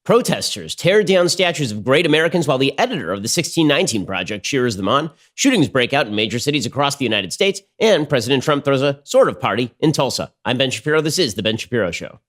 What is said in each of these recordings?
Protesters tear down statues of great Americans while the editor of the 1619 Project cheers them on. Shootings break out in major cities across the United States, and President Trump throws a sort of party in Tulsa. I'm Ben Shapiro. This is The Ben Shapiro Show.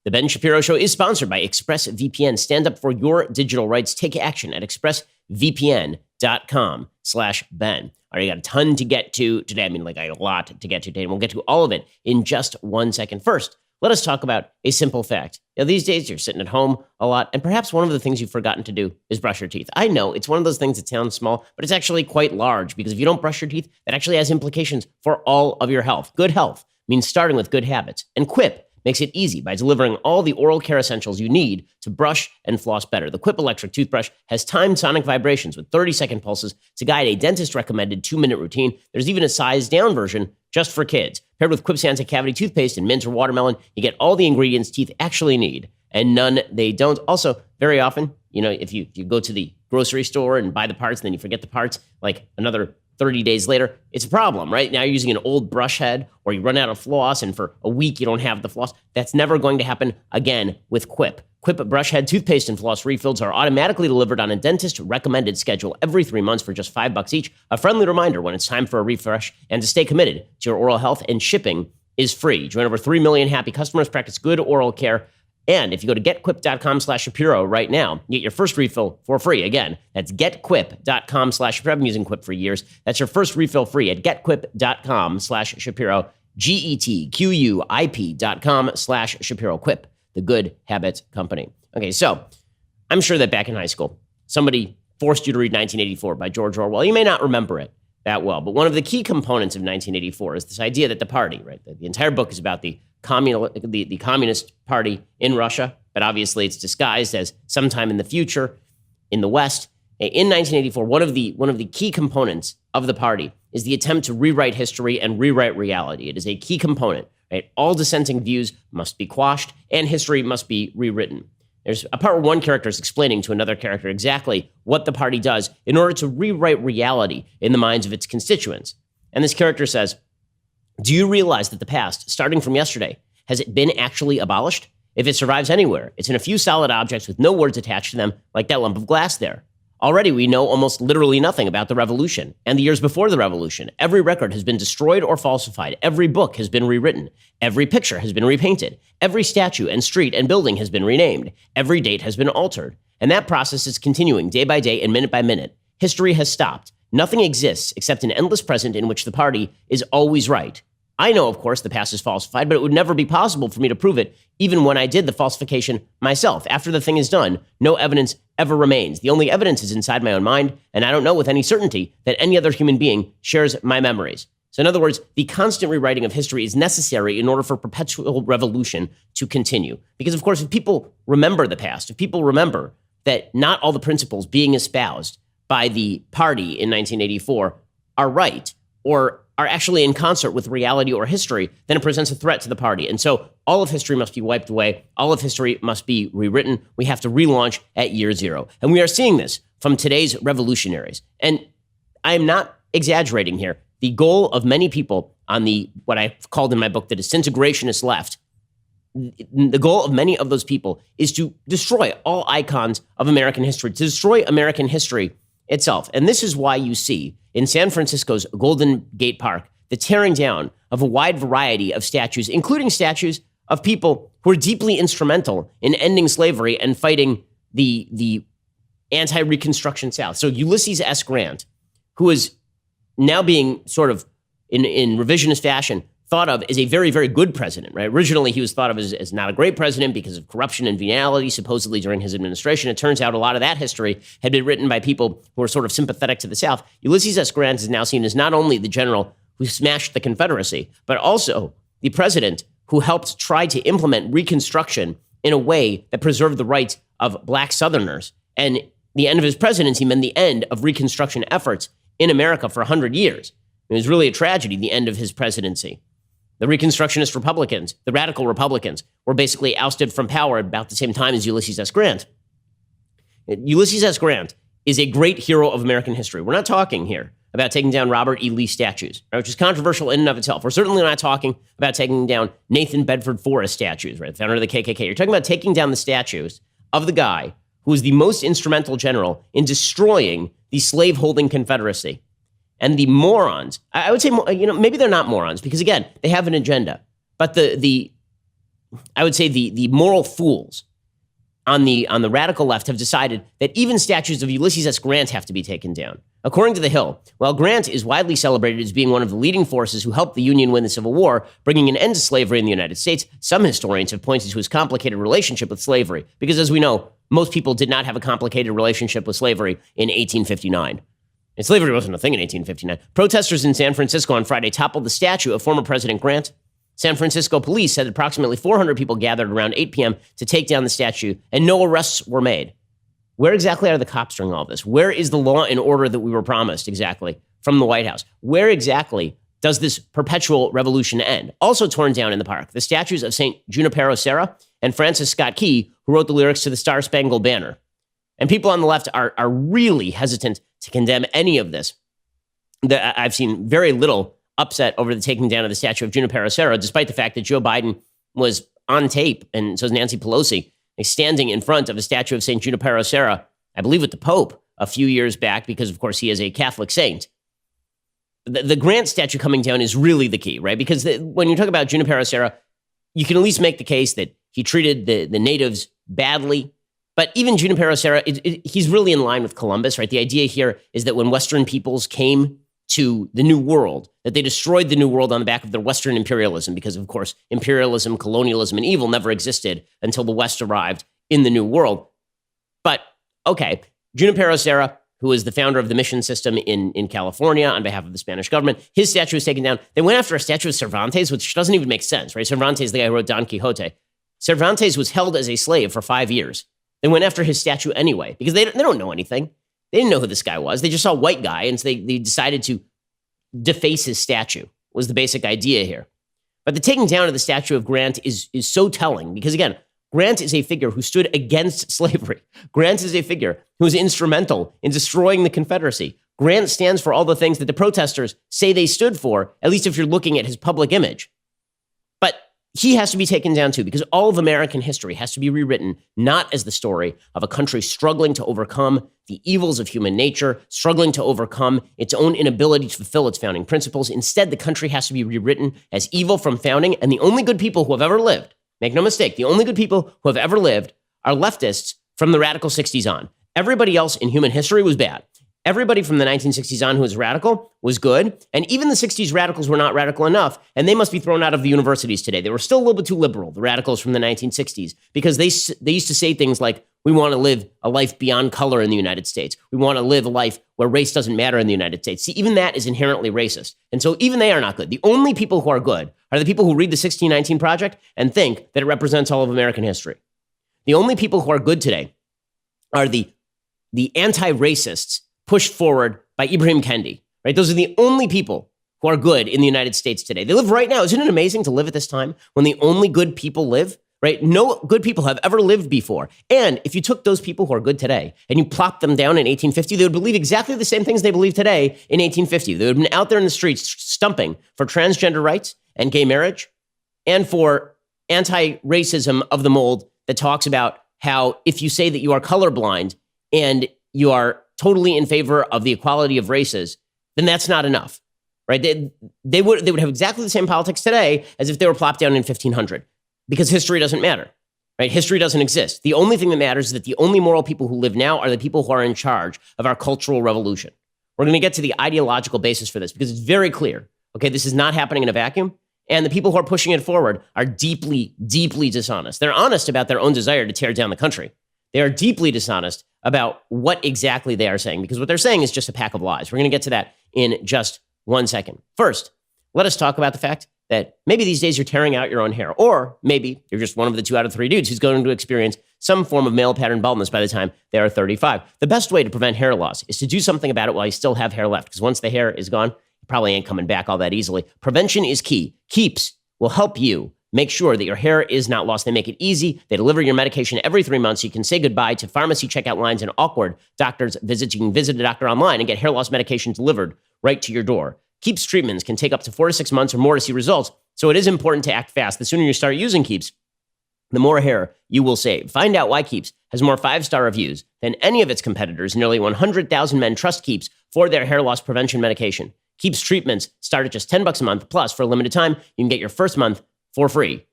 The Ben Shapiro Show is sponsored by ExpressVPN. Stand up for your digital rights. Take action at expressvpn.com/Ben. All right, I got a ton to get to today. I mean, like a lot to get to today, and we'll get to all of it in just 1 second. First, let us talk about a simple fact. These days, you're sitting at home a lot, and perhaps one of the things you've forgotten to do is brush your teeth. I know it's one of those things that sounds small, but it's actually quite large, because if you don't brush your teeth, that actually has implications for all of your health. Good health means starting with good habits, and Quip makes it easy by delivering all the oral care essentials you need to brush and floss better. The Quip electric toothbrush has timed sonic vibrations with 30-second pulses to guide a dentist-recommended 2-minute routine. There's even a sized-down version just for kids. Paired with Quip's anti-cavity toothpaste and mint or watermelon, you get all the ingredients teeth actually need, and none they don't. Also, very often, if you go to the grocery store and buy the parts and then you forget the parts, like another 30 days later, it's a problem, right? Now you're using an old brush head, or you run out of floss, and for a week you don't have the floss. That's never going to happen again with Quip. Quip brush head, toothpaste, and floss refills are automatically delivered on a dentist-recommended schedule every 3 months for just $5 each. A friendly reminder when it's time for a refresh, and to stay committed to your oral health, and shipping is free. Join over 3 million happy customers, practice good oral care. And if you go to getquip.com/Shapiro right now, you get your first refill for free. Again, that's getquip.com/Shapiro. I've been using Quip for years. That's your first refill free at getquip.com/Shapiro. getquip.com/Shapiro. Quip, the good habits company. Okay, so I'm sure that back in high school, somebody forced you to read 1984 by George Orwell. You may not remember it that well, but one of the key components of 1984 is this idea that the party, right? The entire book is about the Communist Party in Russia, but obviously it's disguised as sometime in the future in the West. In 1984, one of the key components of the party is the attempt to rewrite history and rewrite reality. It is a key component, right? All dissenting views must be quashed, and history must be rewritten. There's a part where one character is explaining to another character exactly what the party does in order to rewrite reality in the minds of its constituents. And this character says, "Do you realize that the past, starting from yesterday, has it been actually abolished? If it survives anywhere, it's in a few solid objects with no words attached to them, like that lump of glass there. Already we know almost literally nothing about the revolution and the years before the revolution. Every record has been destroyed or falsified. Every book has been rewritten. Every picture has been repainted. Every statue and street and building has been renamed. Every date has been altered. And that process is continuing day by day and minute by minute. History has stopped. Nothing exists except an endless present in which the party is always right. I know, of course, the past is falsified, but it would never be possible for me to prove it, even when I did the falsification myself. After the thing is done, no evidence ever remains. The only evidence is inside my own mind, and I don't know with any certainty that any other human being shares my memories." So in other words, the constant rewriting of history is necessary in order for perpetual revolution to continue. Because, of course, if people remember the past, if people remember that not all the principles being espoused by the party in 1984 are right, or are actually in concert with reality or history, then it presents a threat to the party. And so all of history must be wiped away. All of history must be rewritten. We have to relaunch at year zero. And we are seeing this from today's revolutionaries. And I'm not exaggerating here. The goal of many people on what I called in my book the disintegrationist left, the goal of many of those people is to destroy all icons of American history, to destroy American history itself. And this is why you see in San Francisco's Golden Gate Park the tearing down of a wide variety of statues, including statues of people who are deeply instrumental in ending slavery and fighting the anti-Reconstruction South. So Ulysses S. Grant, who is now being sort of in revisionist fashion thought of as a very, very good president, right? Originally, he was thought of as not a great president because of corruption and venality, supposedly during his administration. It turns out a lot of that history had been written by people who were sort of sympathetic to the South. Ulysses S. Grant is now seen as not only the general who smashed the Confederacy, but also the president who helped try to implement Reconstruction in a way that preserved the rights of Black Southerners. And the end of his presidency meant the end of Reconstruction efforts in America for 100 years. It was really a tragedy, the end of his presidency. The Reconstructionist Republicans, the radical Republicans, were basically ousted from power about the same time as Ulysses S. Grant. Ulysses S. Grant is a great hero of American history. We're not talking here about taking down Robert E. Lee statues, right, which is controversial in and of itself. We're certainly not talking about taking down Nathan Bedford Forrest statues, right, the founder of the KKK. You're talking about taking down the statues of the guy who was the most instrumental general in destroying the slaveholding Confederacy. And the morons, I would say, maybe they're not morons because, again, they have an agenda. But I would say the moral fools on the radical left have decided that even statues of Ulysses S. Grant have to be taken down. According to The Hill, while Grant is widely celebrated as being one of the leading forces who helped the Union win the Civil War, bringing an end to slavery in the United States, some historians have pointed to his complicated relationship with slavery. Because as we know, most people did not have a complicated relationship with slavery in 1859. And slavery wasn't a thing in 1859. Protesters in San Francisco on Friday toppled the statue of former President Grant. San Francisco police said approximately 400 people gathered around 8 p.m. to take down the statue, and no arrests were made. Where exactly are the cops during all this? Where is the law and order that we were promised exactly from the White House? Where exactly does this perpetual revolution end? Also torn down in the park, the statues of St. Junipero Serra and Francis Scott Key, who wrote the lyrics to the Star Spangled Banner. And people on the left are really hesitant to condemn any of this. I've seen very little upset over the taking down of the statue of Junipero Serra, despite the fact that Joe Biden was on tape, and so is Nancy Pelosi, standing in front of a statue of St. Junipero Serra, I believe with the Pope, a few years back, because, of course, he is a Catholic saint. The Grant statue coming down is really the key, right? Because when you talk about Junipero Serra, you can at least make the case that he treated the natives badly. But even Junipero Serra, he's really in line with Columbus, right? The idea here is that when Western peoples came to the New World, that they destroyed the New World on the back of their Western imperialism, because, of course, imperialism, colonialism, and evil never existed until the West arrived in the New World. But, okay, Junipero Serra, who is the founder of the mission system in California on behalf of the Spanish government, his statue was taken down. They went after a statue of Cervantes, which doesn't even make sense, right? Cervantes, the guy who wrote Don Quixote. Cervantes was held as a slave for 5 years. They went after his statue anyway, because they don't know anything. They didn't know who this guy was. They just saw a white guy, and so they decided to deface his statue, was the basic idea here. But the taking down of the statue of Grant is so telling, because, again, Grant is a figure who stood against slavery. Grant is a figure who was instrumental in destroying the Confederacy. Grant stands for all the things that the protesters say they stood for, at least if you're looking at his public image. But he has to be taken down too, because all of American history has to be rewritten, not as the story of a country struggling to overcome the evils of human nature, struggling to overcome its own inability to fulfill its founding principles. Instead, the country has to be rewritten as evil from founding, and the only good people who have ever lived, make no mistake, the only good people who have ever lived are leftists from the radical 60s on. Everybody else in human history was bad. Everybody from the 1960s on who was radical was good. And even the 60s radicals were not radical enough. And they must be thrown out of the universities today. They were still a little bit too liberal, the radicals from the 1960s, because they used to say things like, we want to live a life beyond color in the United States. We want to live a life where race doesn't matter in the United States. See, even that is inherently racist. And so even they are not good. The only people who are good are the people who read the 1619 Project and think that it represents all of American history. The only people who are good today are the anti-racists pushed forward by Ibrahim Kendi, right? Those are the only people who are good in the United States today. They live right now. Isn't it amazing to live at this time when the only good people live, right? No good people have ever lived before. And if you took those people who are good today and you plopped them down in 1850, they would believe exactly the same things they believe today in 1850. They would have been out there in the streets stumping for transgender rights and gay marriage and for anti-racism of the mold that talks about how if you say that you are colorblind and you are totally in favor of the equality of races, then that's not enough, right? They would have exactly the same politics today as if they were plopped down in 1500, because history doesn't matter, right? History doesn't exist. The only thing that matters is that the only moral people who live now are the people who are in charge of our cultural revolution. We're going to get to the ideological basis for this because it's very clear, okay, this is not happening in a vacuum. And the people who are pushing it forward are deeply, deeply dishonest. They're honest about their own desire to tear down the country. They are deeply dishonest about what exactly they are saying, because what they're saying is just a pack of lies. We're going to get to that in just 1 second. First, let us talk about the fact that maybe these days you're tearing out your own hair, or maybe you're just one of the 2 out of 3 dudes who's going to experience some form of male pattern baldness by the time they are 35. The best way to prevent hair loss is to do something about it while you still have hair left, because once the hair is gone, it probably ain't coming back all that easily. Prevention is key. Keeps will help you make sure that your hair is not lost. They make it easy. They deliver your medication every 3 months. So you can say goodbye to pharmacy checkout lines and awkward doctor's visits. You can visit a doctor online and get hair loss medication delivered right to your door. Keeps treatments can take up to 4 to 6 months or more to see results, so it is important to act fast. The sooner you start using Keeps, the more hair you will save. Find out why Keeps has more 5-star reviews than any of its competitors. Nearly 100,000 men trust Keeps for their hair loss prevention medication. Keeps treatments start at just $10 a month. Plus, for a limited time, you can get your first month for free.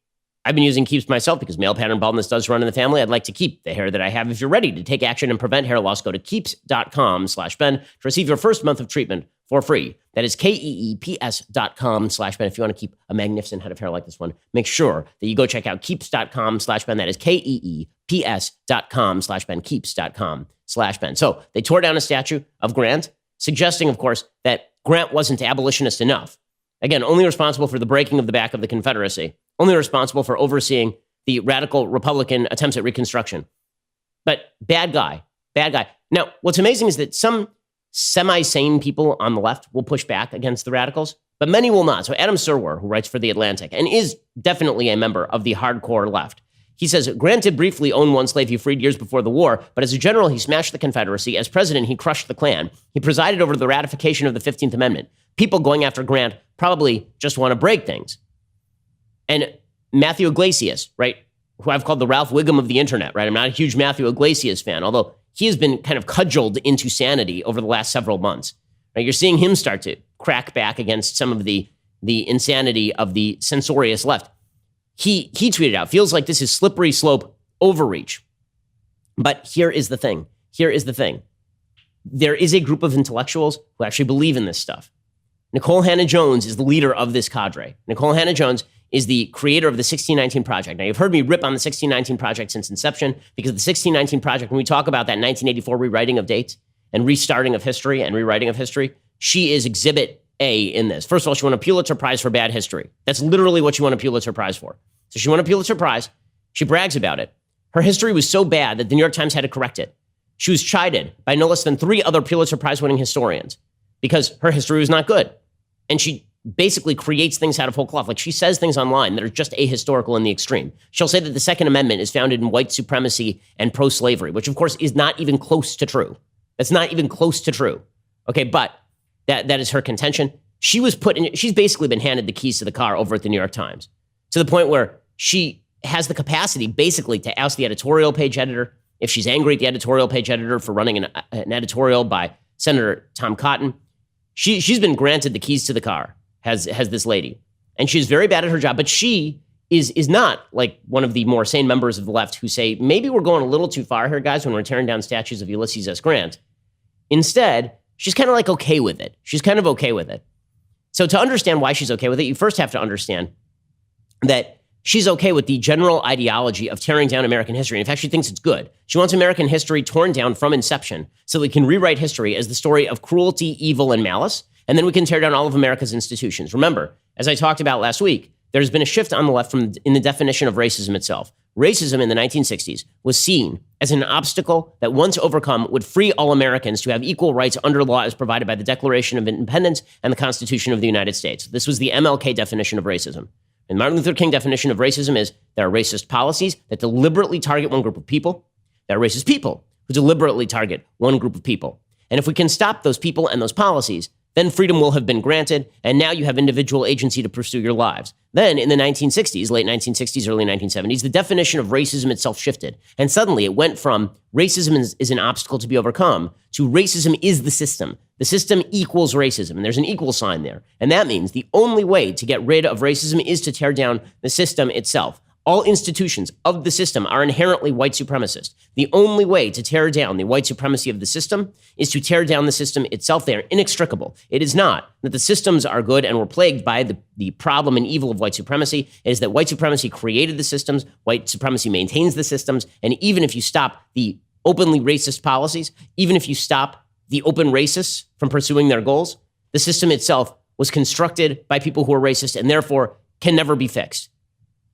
I've been using Keeps myself because male pattern baldness does run in the family. I'd like to keep the hair that I have. If you're ready to take action and prevent hair loss, go to keeps.com/Ben to receive your first month of treatment for free. That is KEEPS.com/Ben. If you want to keep a magnificent head of hair like this one, make sure that you go check out keeps.com/Ben. That is KEEPS.com/Ben. Keeps.com/Ben. So they tore down a statue of Grant, suggesting, of course, that Grant wasn't abolitionist enough. Again, only responsible for the breaking of the back of the Confederacy, only responsible for overseeing the radical Republican attempts at Reconstruction. But bad guy. Now, what's amazing is that some semi-sane people on the left will push back against the radicals, but many will not. So Adam Serwer, who writes for The Atlantic and is definitely a member of the hardcore left, he says, Grant did briefly own one slave he freed years before the war, but as a general, he smashed the Confederacy. As president, he crushed the Klan. He presided over the ratification of the 15th Amendment. People going after Grant probably just want to break things. And Matthew Iglesias, right, who I've called the Ralph Wiggum of the internet, right? I'm not a huge Matthew Iglesias fan, although he has been kind of cudgeled into sanity over the last several months. Right? You're seeing him start to crack back against some of the insanity of the censorious left. He tweeted out, feels like this is slippery slope overreach. But here is the thing. There is a group of intellectuals who actually believe in this stuff. Nicole Hannah-Jones is the leader of this cadre. Nicole Hannah-Jones is the creator of the 1619 Project. Now, you've heard me rip on the 1619 Project since inception because the 1619 Project, when we talk about that 1984 rewriting of dates and restarting of history and rewriting of history, she is exhibit A in this. First of all, she won a Pulitzer Prize for bad history. That's literally what she won a Pulitzer Prize for. So she won a Pulitzer Prize. She brags about it. Her history was so bad that the New York Times had to correct it. She was chided by no less than 3 other Pulitzer Prize-winning historians because her history was not good. And she basically creates things out of whole cloth. Like, she says things online that are just ahistorical in the extreme. She'll say that the Second Amendment is founded in white supremacy and pro-slavery, which of course is not even close to true. That's not even close to true. Okay, but that is her contention. She's basically been handed the keys to the car over at the New York Times, to the point where she has the capacity basically to oust the editorial page editor if she's angry at the editorial page editor for running an editorial by Senator Tom Cotton. She's been granted the keys to the car, has this lady. And she's very bad at her job, but she is not like one of the more sane members of the left who say, maybe we're going a little too far here, guys, when we're tearing down statues of Ulysses S. Grant. Instead, she's kind of like okay with it. She's kind of okay with it. So to understand why she's okay with it, you first have to understand that she's okay with the general ideology of tearing down American history. In fact, she thinks it's good. She wants American history torn down from inception so we can rewrite history as the story of cruelty, evil, and malice, and then we can tear down all of America's institutions. Remember, as I talked about last week, there's been a shift on the left in the definition of racism itself. Racism in the 1960s was seen as an obstacle that, once overcome, would free all Americans to have equal rights under law as provided by the Declaration of Independence and the Constitution of the United States. This was the MLK definition of racism. And Martin Luther King definition of racism is there are racist policies that deliberately target one group of people. There are racist people who deliberately target one group of people. And if we can stop those people and those policies, then freedom will have been granted, and now you have individual agency to pursue your lives. Then in the 1960s, late 1960s, early 1970s, the definition of racism itself shifted. And suddenly it went from racism is an obstacle to be overcome to racism is the system. The system equals racism, and there's an equal sign there. And that means the only way to get rid of racism is to tear down the system itself. All institutions of the system are inherently white supremacist. The only way to tear down the white supremacy of the system is to tear down the system itself. They are inextricable. It is not that the systems are good and were plagued by the problem and evil of white supremacy. It is that white supremacy created the systems, white supremacy maintains the systems, and even if you stop the openly racist policies, even if you stop the open racists from pursuing their goals, the system itself was constructed by people who are racist and therefore can never be fixed.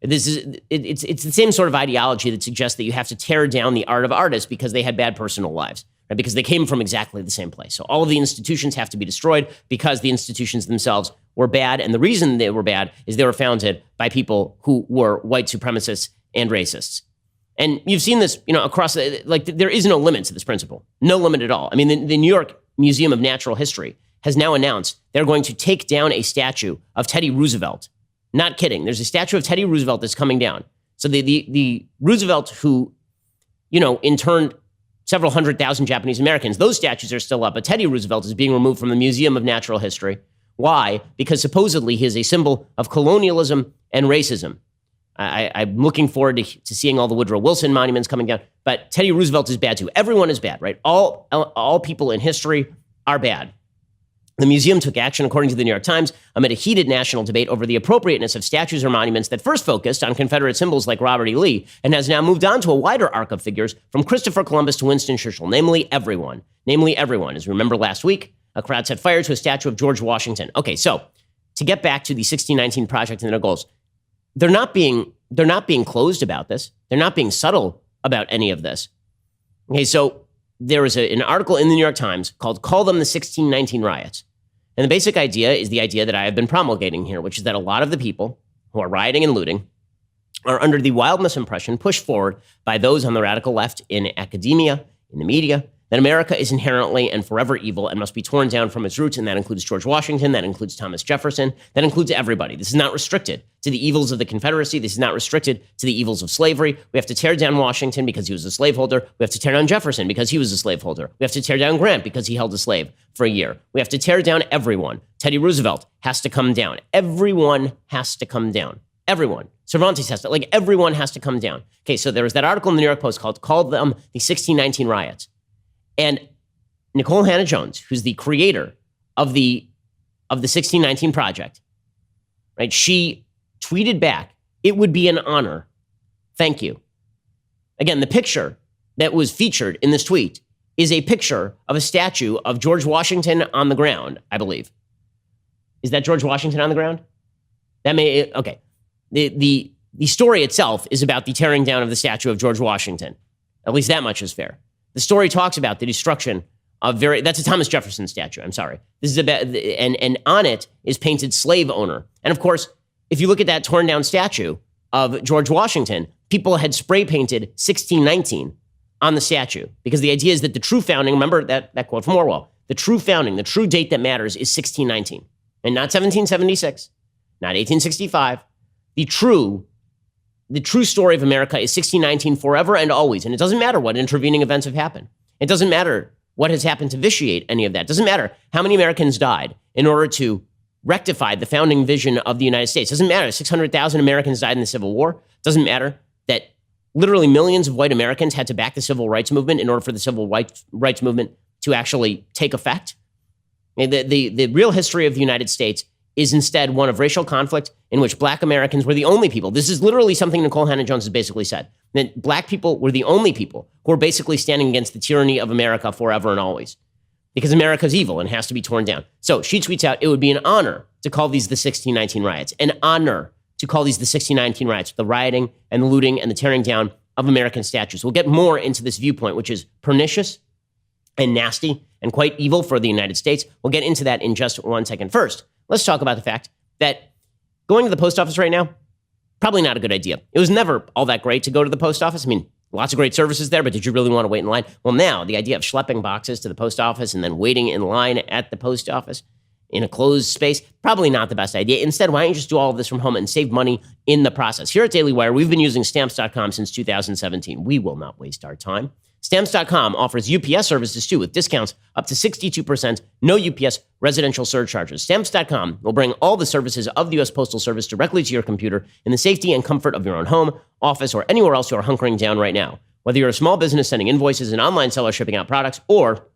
It's the same sort of ideology that suggests that you have to tear down the art of artists because they had bad personal lives, right? Because they came from exactly the same place. So all of the institutions have to be destroyed because the institutions themselves were bad. And the reason they were bad is they were founded by people who were white supremacists and racists. And you've seen this, across, like, there is no limit to this principle. No limit at all. I mean, the New York Museum of Natural History has now announced they're going to take down a statue of Teddy Roosevelt. Not kidding. There's a statue of Teddy Roosevelt that's coming down. So the Roosevelt who, interned several 100,000 Japanese Americans, those statues are still up, but Teddy Roosevelt is being removed from the Museum of Natural History. Why? Because supposedly he is a symbol of colonialism and racism. I'm looking forward to seeing all the Woodrow Wilson monuments coming down, but Teddy Roosevelt is bad too. Everyone is bad, right? All people in history are bad. The museum took action, according to the New York Times, amid a heated national debate over the appropriateness of statues or monuments that first focused on Confederate symbols like Robert E. Lee and has now moved on to a wider arc of figures from Christopher Columbus to Winston Churchill, namely everyone. Namely everyone. As you remember last week, a crowd set fire to a statue of George Washington. Okay, so to get back to the 1619 Project and their goals, they're not being closed about this. They're not being subtle about any of this. Okay, so there was an article in the New York Times called Call Them the 1619 Riots. And the basic idea is the idea that I have been promulgating here, which is that a lot of the people who are rioting and looting are under the wild misimpression pushed forward by those on the radical left in academia, in the media, that America is inherently and forever evil and must be torn down from its roots. And that includes George Washington. That includes Thomas Jefferson. That includes everybody. This is not restricted to the evils of the Confederacy. This is not restricted to the evils of slavery. We have to tear down Washington because he was a slaveholder. We have to tear down Jefferson because he was a slaveholder. We have to tear down Grant because he held a slave for a year. We have to tear down everyone. Teddy Roosevelt has to come down. Everyone has to come down. Everyone. Cervantes has to, everyone has to come down. Okay, so there was that article in the New York Post called them the 1619 Riots. And Nicole Hannah-Jones, who's the creator of the 1619 Project, right? She tweeted back, "It would be an honor. Thank you." Again, the picture that was featured in this tweet is a picture of a statue of George Washington on the ground, I believe. Is that George Washington on the ground? Okay. The story itself is about the tearing down of the statue of George Washington. At least that much is fair. The story talks about the destruction of that's a Thomas Jefferson statue. I'm sorry. This is about, and on it is painted slave owner. And of course, if you look at that torn down statue of George Washington, people had spray painted 1619 on the statue because the idea is that the true founding, remember that quote from Orwell, the true founding, the true date that matters is 1619 and not 1776, not 1865. The true story of America is 1619 forever and always. And it doesn't matter what intervening events have happened. It doesn't matter what has happened to vitiate any of that. It doesn't matter how many Americans died in order to rectify the founding vision of the United States. It doesn't matter 600,000 Americans died in the Civil War. It doesn't matter that literally millions of white Americans had to back the Civil Rights Movement in order for the Civil Rights Movement to actually take effect. The real history of the United States is instead one of racial conflict in which black Americans were the only people. This is literally something Nicole Hannah-Jones has basically said, that black people were the only people who were basically standing against the tyranny of America forever and always. Because America's evil and has to be torn down. So she tweets out, "It would be an honor to call these the 1619 riots. An honor to call these the 1619 riots, the rioting and the looting and the tearing down of American statues." We'll get more into this viewpoint, which is pernicious and nasty and quite evil for the United States. We'll get into that in just 1 second. First, let's talk about the fact that going to the post office right now, probably not a good idea. It was never all that great to go to the post office. I mean, lots of great services there, but did you really want to wait in line? Well, now the idea of schlepping boxes to the post office and then waiting in line at the post office in a closed space, probably not the best idea. Instead, why don't you just do all of this from home and save money in the process? Here at Daily Wire, we've been using Stamps.com since 2017. We will not waste our time. Stamps.com offers UPS services too, with discounts up to 62%, no UPS residential surcharges. Stamps.com will bring all the services of the U.S. Postal Service directly to your computer in the safety and comfort of your own home, office, or anywhere else you are hunkering down right now. Whether you're a small business sending invoices, an online seller shipping out products, or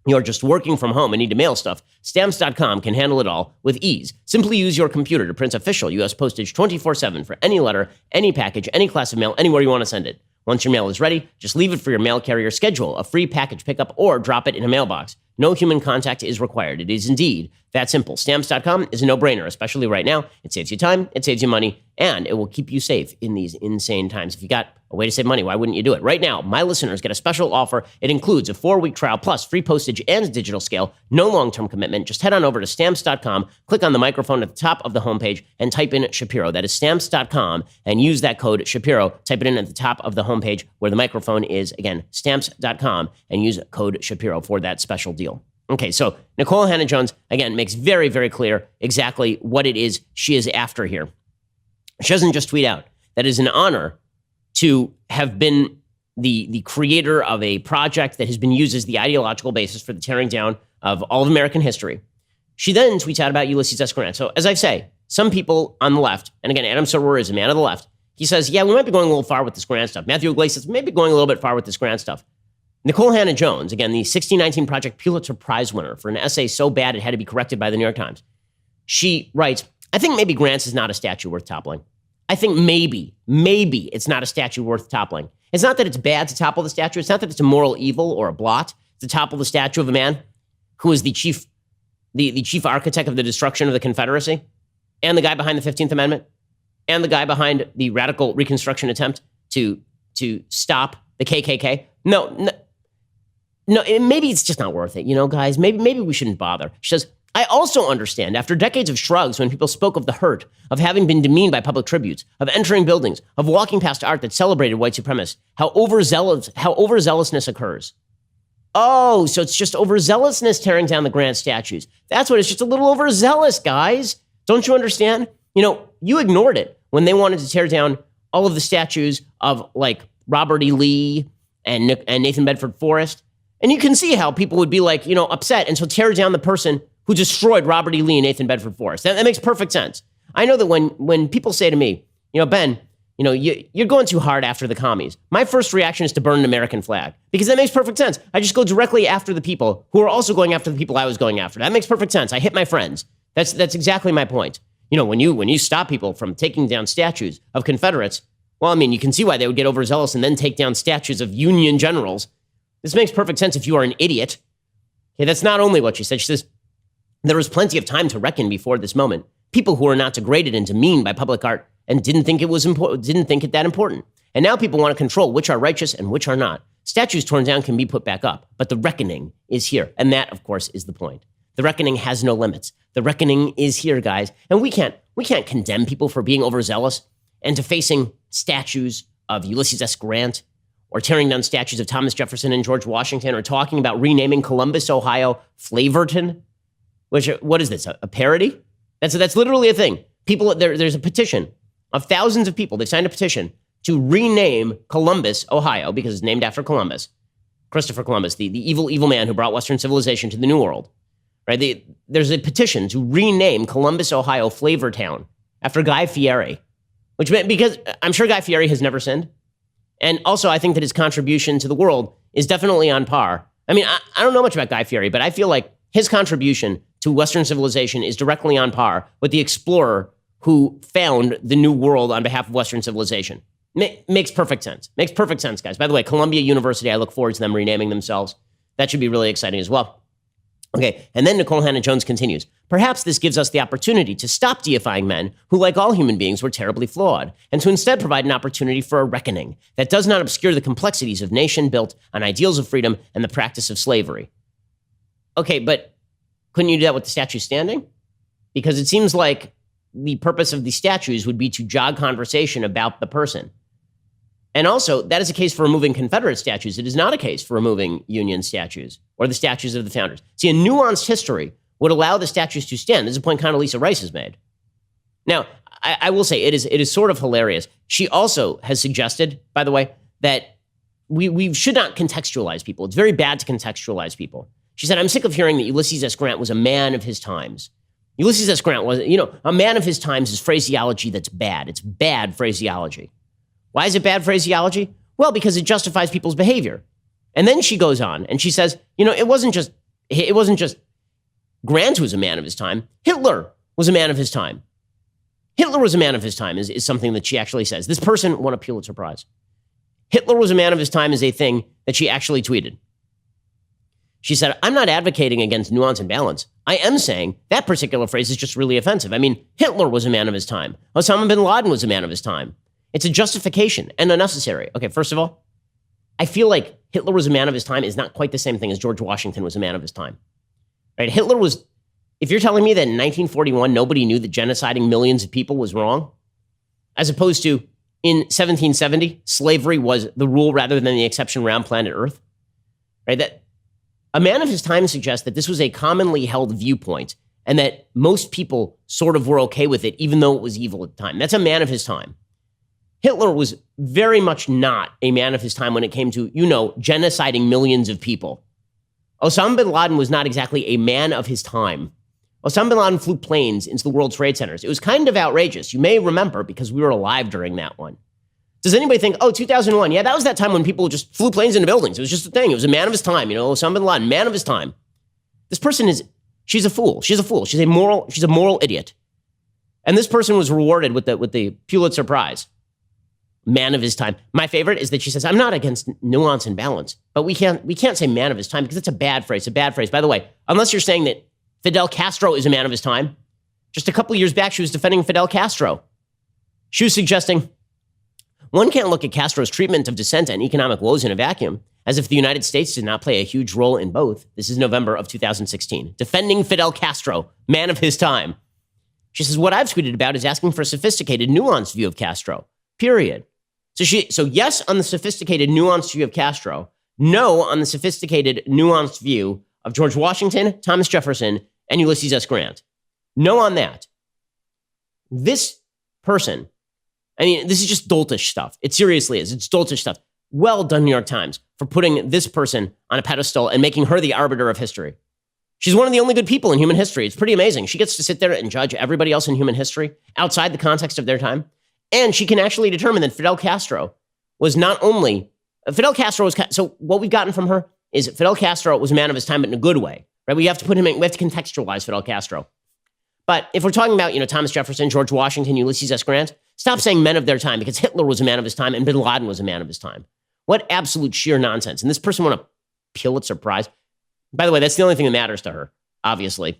you're just working from home and need to mail stuff, Stamps.com can handle it all with ease. Simply use your computer to print official U.S. postage 24/7 for any letter, any package, any class of mail, anywhere you want to send it. Once your mail is ready, just leave it for your mail carrier, schedule a free package pickup, or drop it in a mailbox. No human contact is required. It is indeed that simple. Stamps.com is a no-brainer, especially right now. It saves you time, it saves you money, and it will keep you safe in these insane times. If you got a way to save money, why wouldn't you do it? Right now, my listeners get a special offer. It includes a 4-week trial plus free postage and digital scale. No long-term commitment. Just head on over to Stamps.com, click on the microphone at the top of the homepage, and type in Shapiro. That is Stamps.com, and use that code Shapiro. Type it in at the top of the homepage where the microphone is. Again, Stamps.com, and use code Shapiro for that special deal. Okay, so Nicole Hannah-Jones, again, makes very, very clear exactly what it is she is after here. She doesn't just tweet out that it is an honor to have been the creator of a project that has been used as the ideological basis for the tearing down of all of American history. She then tweets out about Ulysses S. Grant. So as I say, some people on the left, and again, Adam Serwer is a man of the left, he says, yeah, we might be going a little far with this Grant stuff. Matthew Iglesias may be going a little bit far with this Grant stuff. Nicole Hannah-Jones, again, the 1619 Project Pulitzer Prize winner for an essay so bad it had to be corrected by the New York Times. She writes, I think maybe Grant's is not a statue worth toppling. I think maybe it's not a statue worth toppling. It's not that it's bad to topple the statue. It's not that it's a moral evil or a blot to topple the statue of a man who is the chief architect of the destruction of the Confederacy and the guy behind the 15th Amendment and the guy behind the radical Reconstruction attempt to stop the KKK. No, maybe it's just not worth it. Guys, maybe we shouldn't bother. She says, I also understand, after decades of shrugs when people spoke of the hurt, of having been demeaned by public tributes, of entering buildings, of walking past art that celebrated white supremacists, how overzealousness occurs. Oh, so it's just overzealousness tearing down the Grant statues. That's what it's just a little overzealous, guys. Don't you understand? You ignored it when they wanted to tear down all of the statues of like Robert E. Lee and Nathan Bedford Forrest. And you can see how people would be like, upset. And so tear down the person who destroyed Robert E. Lee and Nathan Bedford Forrest. That makes perfect sense. I know that when people say to me, Ben, you're going too hard after the commies. My first reaction is to burn an American flag because that makes perfect sense. I just go directly after the people who are also going after the people I was going after. That makes perfect sense. I hit my friends. That's exactly my point. When you stop people from taking down statues of Confederates, well, you can see why they would get overzealous and then take down statues of Union generals. This makes perfect sense if you are an idiot. Okay, that's not only what she said. She says, there was plenty of time to reckon before this moment. People who were not degraded and demeaned by public art and didn't think it that important. And now people want to control which are righteous and which are not. Statues torn down can be put back up, but the reckoning is here. And that, of course, is the point. The reckoning has no limits. The reckoning is here, guys. And we can't condemn people for being overzealous and defacing statues of Ulysses S. Grant or tearing down statues of Thomas Jefferson and George Washington or talking about renaming Columbus, Ohio, Flavorton. What is this, a parody? That's literally a thing. People, there's a petition of thousands of people. They've signed a petition to rename Columbus, Ohio, because it's named after Columbus, Christopher Columbus, the evil, evil man who brought Western civilization to the New World. Right? There's a petition to rename Columbus, Ohio, Flavortown after Guy Fieri, because I'm sure Guy Fieri has never sinned. And also, I think that his contribution to the world is definitely on par. I don't know much about Guy Fieri, but I feel like his contribution to Western civilization is directly on par with the explorer who found the New World on behalf of Western civilization. Makes perfect sense. Makes perfect sense, guys. By the way, Columbia University, I look forward to them renaming themselves. That should be really exciting as well. Okay, and then Nicole Hannah-Jones continues. Perhaps this gives us the opportunity to stop deifying men who, like all human beings, were terribly flawed, and to instead provide an opportunity for a reckoning that does not obscure the complexities of nation built on ideals of freedom and the practice of slavery. Okay, but couldn't you do that with the statue standing? Because it seems like the purpose of the statues would be to jog conversation about the person. And also, that is a case for removing Confederate statues. It is not a case for removing Union statues or the statues of the founders. See, a nuanced history would allow the statues to stand. This is a point Condoleezza Rice has made. Now, I will say it is sort of hilarious. She also has suggested, by the way, that we should not contextualize people. It's very bad to contextualize people. She said, I'm sick of hearing that Ulysses S. Grant was a man of his times. Ulysses S. Grant was, a man of his times is phraseology that's bad. It's bad phraseology. Why is it bad phraseology? Well, because it justifies people's behavior. And then she goes on and she says, it wasn't just Grant who was a man of his time. Hitler was a man of his time. Hitler was a man of his time is something that she actually says. This person won a Pulitzer Prize. Hitler was a man of his time is a thing that she actually tweeted. She said, I'm not advocating against nuance and balance. I am saying that particular phrase is just really offensive. Hitler was a man of his time. Osama bin Laden was a man of his time. It's a justification and unnecessary. Okay, first of all, I feel like Hitler was a man of his time is not quite the same thing as George Washington was a man of his time. Right? Hitler was, if you're telling me that in 1941, nobody knew that genociding millions of people was wrong, as opposed to in 1770, slavery was the rule rather than the exception around planet Earth, right? A man of his time suggests that this was a commonly held viewpoint and that most people sort of were okay with it, even though it was evil at the time. That's a man of his time. Hitler was very much not a man of his time when it came to, genociding millions of people. Osama bin Laden was not exactly a man of his time. Osama bin Laden flew planes into the World Trade Centers. It was kind of outrageous. You may remember because we were alive during that one. Does anybody think, 2001, yeah, that was that time when people just flew planes into buildings. It was just a thing. It was a man of his time, Osama bin Laden, man of his time. This person she's a fool. She's a fool. She's a moral idiot. And this person was rewarded with the Pulitzer Prize. Man of his time. My favorite is that she says, I'm not against nuance and balance, but we can't say man of his time because it's a bad phrase, By the way, unless you're saying that Fidel Castro is a man of his time. Just a couple of years back, she was defending Fidel Castro. She was suggesting, one can't look at Castro's treatment of dissent and economic woes in a vacuum, as if the United States did not play a huge role in both. This is November of 2016. Defending Fidel Castro, man of his time. She says, what I've tweeted about is asking for a sophisticated, nuanced view of Castro, period. So yes on the sophisticated, nuanced view of Castro, no on the sophisticated, nuanced view of George Washington, Thomas Jefferson, and Ulysses S. Grant. No on that. This person, this is just doltish stuff. It seriously is. It's doltish stuff. Well done, New York Times, for putting this person on a pedestal and making her the arbiter of history. She's one of the only good people in human history. It's pretty amazing. She gets to sit there and judge everybody else in human history outside the context of their time. And she can actually determine that Fidel Castro was not only... So what we've gotten from her is Fidel Castro was a man of his time, but in a good way. Right? We have to contextualize Fidel Castro. But if we're talking about, Thomas Jefferson, George Washington, Ulysses S. Grant, stop saying men of their time because Hitler was a man of his time and bin Laden was a man of his time. What absolute sheer nonsense. And this person won a Pulitzer Prize. By the way, that's the only thing that matters to her, obviously.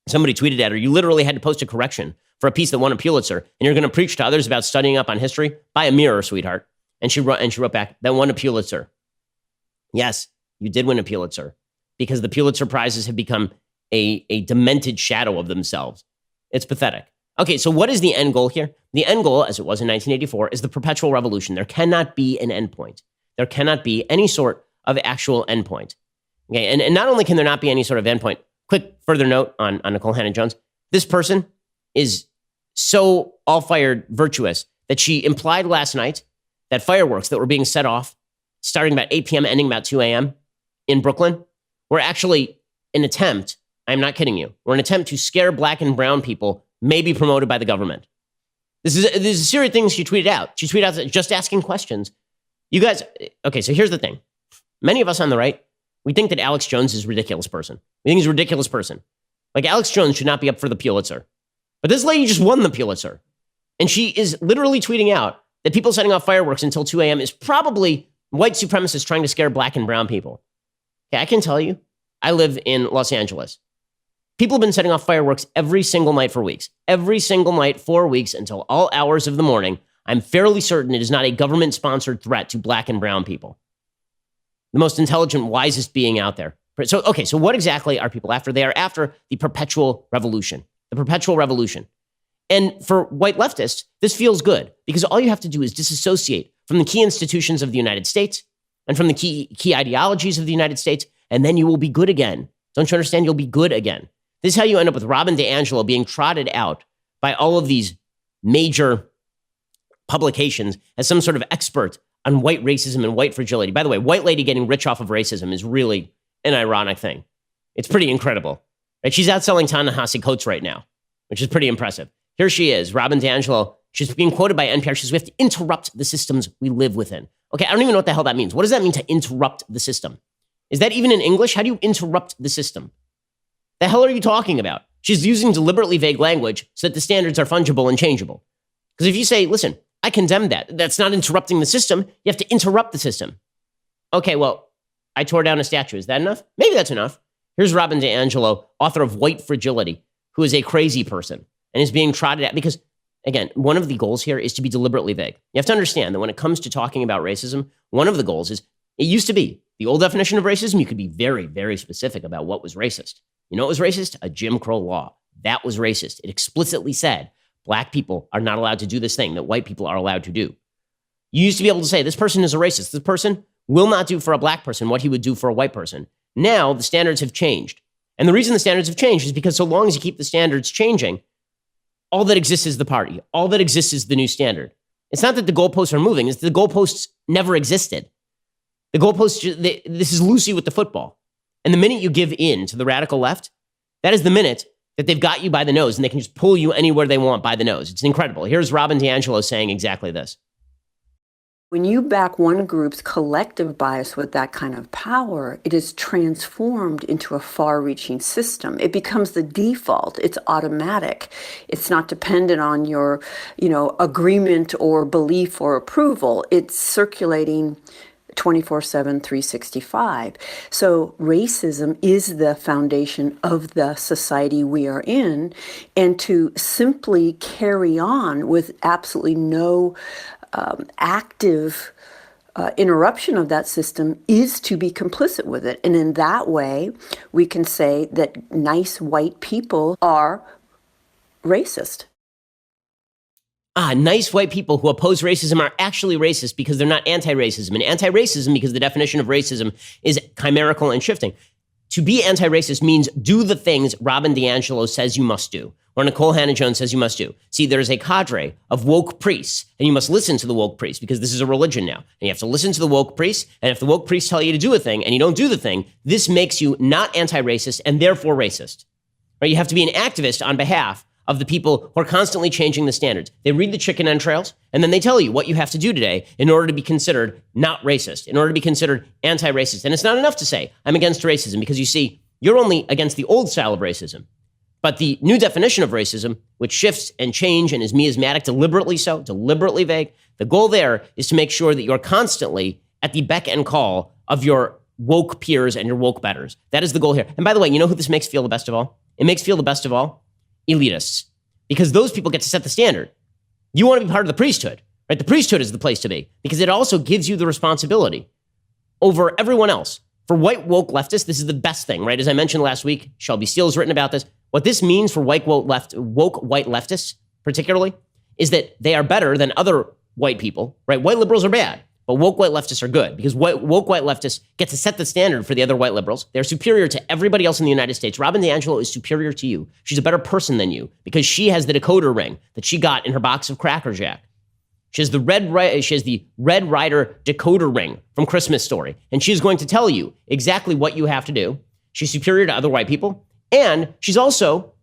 Somebody tweeted at her, you literally had to post a correction for a piece that won a Pulitzer, and you're going to preach to others about studying up on history? Buy a mirror, sweetheart. And she wrote back, that won a Pulitzer. Yes, you did win a Pulitzer because the Pulitzer Prizes have become a demented shadow of themselves. It's pathetic. Okay, so what is the end goal here? The end goal, as it was in 1984, is the perpetual revolution. There cannot be an endpoint. There cannot be any sort of actual endpoint. Okay, and not only can there not be any sort of endpoint, quick further note on Nicole Hannah-Jones, this person is so all-fired virtuous that she implied last night that fireworks that were being set off starting about 8 p.m., ending about 2 a.m. in Brooklyn were actually an attempt, I'm not kidding you, were an attempt to scare black and brown people, maybe promoted by the government. This is a series of things she tweeted out. She tweeted out just asking questions. You guys, okay, so here's the thing. Many of us on the right, we think that Alex Jones is a ridiculous person. We think he's a ridiculous person. Like Alex Jones should not be up for the Pulitzer. But this lady just won the Pulitzer. And she is literally tweeting out that people setting off fireworks until 2 a.m. is probably white supremacists trying to scare black and brown people. Okay, I can tell you, I live in Los Angeles. People have been setting off fireworks every single night for weeks. Every single night for weeks until all hours of the morning. I'm fairly certain it is not a government-sponsored threat to black and brown people. The most intelligent, wisest being out there. So what exactly are people after? They are after the perpetual revolution. The perpetual revolution. And for white leftists, this feels good because all you have to do is disassociate from the key institutions of the United States and from the key ideologies of the United States, and then you will be good again. Don't you understand? You'll be good again. This is how you end up with Robin DiAngelo being trotted out by all of these major publications as some sort of expert on white racism and white fragility. By the way, white lady getting rich off of racism is really an ironic thing. It's pretty incredible. Right? She's outselling Ta-Nehisi Coates right now, which is pretty impressive. Here she is, Robin DiAngelo. She's being quoted by NPR. She says, we have to interrupt the systems we live within. Okay, I don't even know what the hell that means. What does that mean to interrupt the system? Is that even in English? How do you interrupt the system? The hell are you talking about? She's using deliberately vague language so that the standards are fungible and changeable. Because if you say, listen, I condemn that. That's not interrupting the system. You have to interrupt the system. Okay, well, I tore down a statue. Is that enough? Maybe that's enough. Here's Robin DiAngelo, author of White Fragility, who is a crazy person and is being trotted at because, again, one of the goals here is to be deliberately vague. You have to understand that when it comes to talking about racism, one of the goals is, it used to be, the old definition of racism, you could be very, very specific about what was racist. You know what was racist? A Jim Crow law. That was racist. It explicitly said black people are not allowed to do this thing that white people are allowed to do. You used to be able to say, this person is a racist. This person will not do for a black person what he would do for a white person. Now the standards have changed. And the reason the standards have changed is because so long as you keep the standards changing, all that exists is the party. All that exists is the new standard. It's not that the goalposts are moving. It's that the goalposts never existed. The goalposts, this is Lucy with the football. And the minute you give in to the radical left, that is the minute that they've got you by the nose and they can just pull you anywhere they want by the nose. It's incredible. Here's Robin DiAngelo saying exactly this. When you back one group's collective bias with that kind of power, it is transformed into a far-reaching system. It becomes the default. It's automatic. It's not dependent on your, agreement or belief or approval. It's circulating 24/7, 365. So racism is the foundation of the society we are in, and to simply carry on with absolutely no active interruption of that system is to be complicit with it. And in that way, we can say that nice white people are racist. Nice white people who oppose racism are actually racist because they're not anti-racism. And anti-racism, because the definition of racism is chimerical and shifting. To be anti-racist means do the things Robin DiAngelo says you must do, or Nicole Hannah-Jones says you must do. See, there's a cadre of woke priests, and you must listen to the woke priests because this is a religion now. And you have to listen to the woke priests, and if the woke priests tell you to do a thing and you don't do the thing, this makes you not anti-racist and therefore racist. Right? You have to be an activist on behalf of the people who are constantly changing the standards. They read the chicken entrails, and then they tell you what you have to do today in order to be considered not racist, in order to be considered anti-racist. And it's not enough to say, I'm against racism, because you see, you're only against the old style of racism. But the new definition of racism, which shifts and changes and is miasmatic, deliberately so, deliberately vague, the goal there is to make sure that you're constantly at the beck and call of your woke peers and your woke betters. That is the goal here. And by the way, you know who this makes feel the best of all? It makes feel the best of all? Elitists. Because those people get to set the standard. You want to be part of the priesthood, right? The priesthood is the place to be because it also gives you the responsibility over everyone else. For white woke leftists, this is the best thing, right? As I mentioned last week, Shelby Steele has written about this. What this means for woke white leftists, particularly, is that they are better than other white people, right? White liberals are bad, but woke white leftists are good because woke white leftists get to set the standard for the other white liberals. They're superior to everybody else in the United States. Robin DiAngelo is superior to you. She's a better person than you because she has the decoder ring that she got in her box of Cracker Jack. She has the Red Ryder decoder ring from Christmas Story, and she's going to tell you exactly what you have to do. She's superior to other white people, and she's also,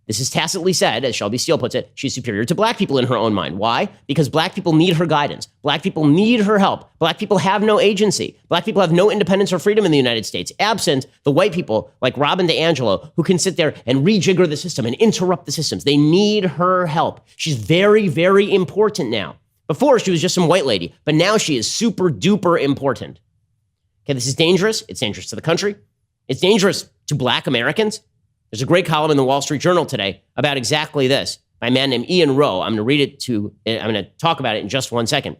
this is tacitly said, as Shelby Steele puts it, she's superior to black people in her own mind. Why? Because black people need her guidance. Black people need her help. Black people have no agency. Black people have no independence or freedom in the United States, absent the white people like Robin DiAngelo, who can sit there and rejigger the system and interrupt the systems. They need her help. She's very, very important now. Before, she was just some white lady, but now she is super duper important. Okay, this is dangerous. It's dangerous to the country. It's dangerous to black Americans. There's a great column in the Wall Street Journal today about exactly this by a man named Ian Rowe. I'm going to talk about it in just 1 second.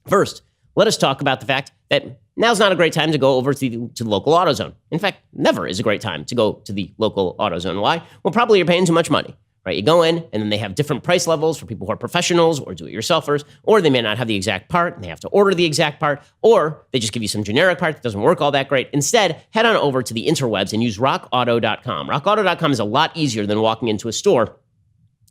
First, let us talk about the fact that now's not a great time to go over to the local AutoZone. In fact, never is a great time to go to the local AutoZone. Why? Well, probably you're paying too much money. Right, you go in, and then they have different price levels for people who are professionals or do-it-yourselfers, or they may not have the exact part, and they have to order the exact part, or they just give you some generic part that doesn't work all that great. Instead, head on over to the interwebs and use rockauto.com. Rockauto.com is a lot easier than walking into a store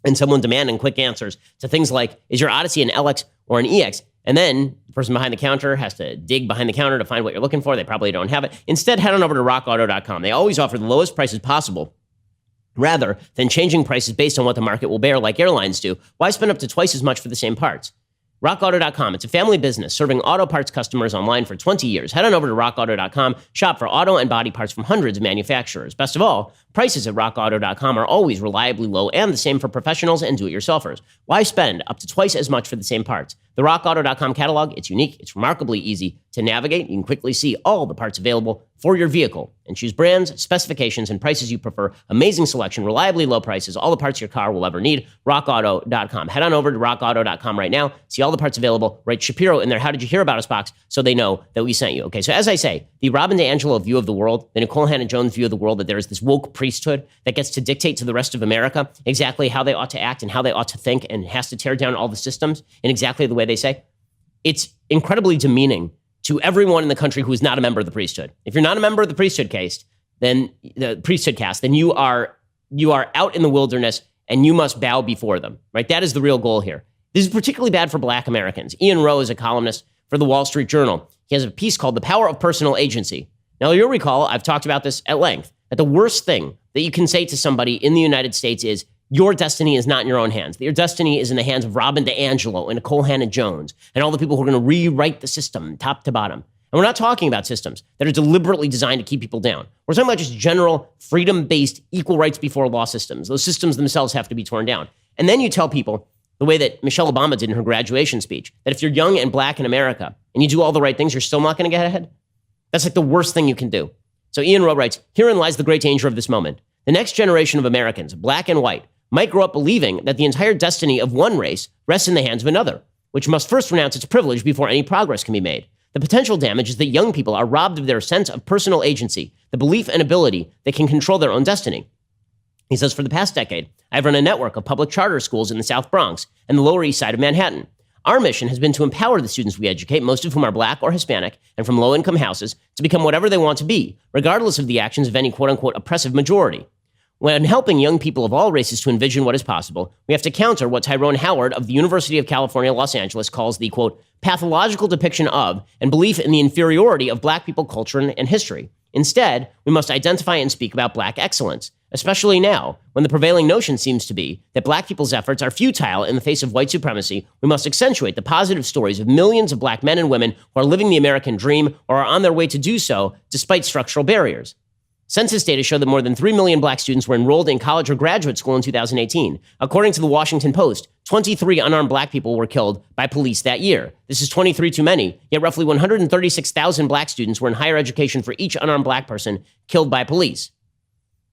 and someone demanding quick answers to things like, is your Odyssey an LX or an EX? And then the person behind the counter has to dig behind the counter to find what you're looking for. They probably don't have it. Instead, head on over to rockauto.com. They always offer the lowest prices possible, rather than changing prices based on what the market will bear like airlines do. Why spend up to twice as much for the same parts? RockAuto.com. It's a family business serving auto parts customers online for 20 years. Head on over to RockAuto.com. Shop for auto and body parts from hundreds of manufacturers. Best of all, prices at RockAuto.com are always reliably low and the same for professionals and do-it-yourselfers. Why spend up to twice as much for the same parts? The RockAuto.com catalog, it's unique. It's remarkably easy to navigate. You can quickly see all the parts available for your vehicle and choose brands, specifications, and prices you prefer. Amazing selection, reliably low prices, all the parts your car will ever need. RockAuto.com. Head on over to RockAuto.com right now. See all the parts available. Write Shapiro in there. How did you hear about us box? So they know that we sent you. Okay, so as I say, the Robin DiAngelo view of the world, the Nicole Hannah-Jones view of the world, that there is this woke priesthood that gets to dictate to the rest of America exactly how they ought to act and how they ought to think and has to tear down all the systems in exactly the way they say. It's incredibly demeaning to everyone in the country who is not a member of the priesthood. If you're not a member of the priesthood caste, then you are out in the wilderness and you must bow before them, right? That is the real goal here. This is particularly bad for Black Americans. Ian Rowe is a columnist for the Wall Street Journal. He has a piece called The Power of Personal Agency. Now, you'll recall, I've talked about this at length, that the worst thing that you can say to somebody in the United States is, your destiny is not in your own hands. That your destiny is in the hands of Robin DiAngelo and Nicole Hannah-Jones and all the people who are going to rewrite the system top to bottom. And we're not talking about systems that are deliberately designed to keep people down. We're talking about just general freedom-based equal rights before law systems. Those systems themselves have to be torn down. And then you tell people, the way that Michelle Obama did in her graduation speech, that if you're young and Black in America and you do all the right things, you're still not going to get ahead. That's like the worst thing you can do. So Ian Rowe writes, herein lies the great danger of this moment. The next generation of Americans, Black and white, might grow up believing that the entire destiny of one race rests in the hands of another, which must first renounce its privilege before any progress can be made. The potential damage is that young people are robbed of their sense of personal agency, the belief and ability they can control their own destiny. He says, for the past decade, I've run a network of public charter schools in the South Bronx and the Lower East Side of Manhattan. Our mission has been to empower the students we educate, most of whom are Black or Hispanic and from low-income houses, to become whatever they want to be, regardless of the actions of any quote-unquote oppressive majority. When helping young people of all races to envision what is possible, we have to counter what Tyrone Howard of the University of California, Los Angeles calls the, quote, pathological depiction of and belief in the inferiority of Black people, culture, and history. Instead, we must identify and speak about Black excellence, especially now, when the prevailing notion seems to be that Black people's efforts are futile in the face of white supremacy. We must accentuate the positive stories of millions of Black men and women who are living the American dream or are on their way to do so despite structural barriers. Census data show that more than 3 million Black students were enrolled in college or graduate school in 2018. According to the Washington Post, 23 unarmed Black people were killed by police that year. This is 23 too many, yet roughly 136,000 Black students were in higher education for each unarmed Black person killed by police.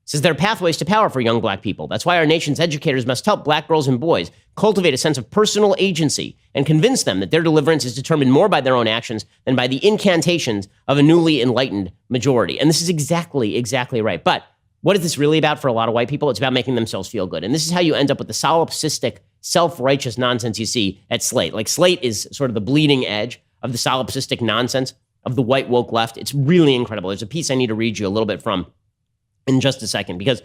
It says there are pathways to power for young Black people. That's why our nation's educators must help Black girls and boys cultivate a sense of personal agency and convince them that their deliverance is determined more by their own actions than by the incantations of a newly enlightened majority. And this is exactly right. But what is this really about for a lot of white people? It's about making themselves feel good. And this is how you end up with the solipsistic, self-righteous nonsense you see at Slate. Like Slate is sort of the bleeding edge of the solipsistic nonsense of the white woke left. It's really incredible. There's a piece I need to read you a little bit from in just a second, because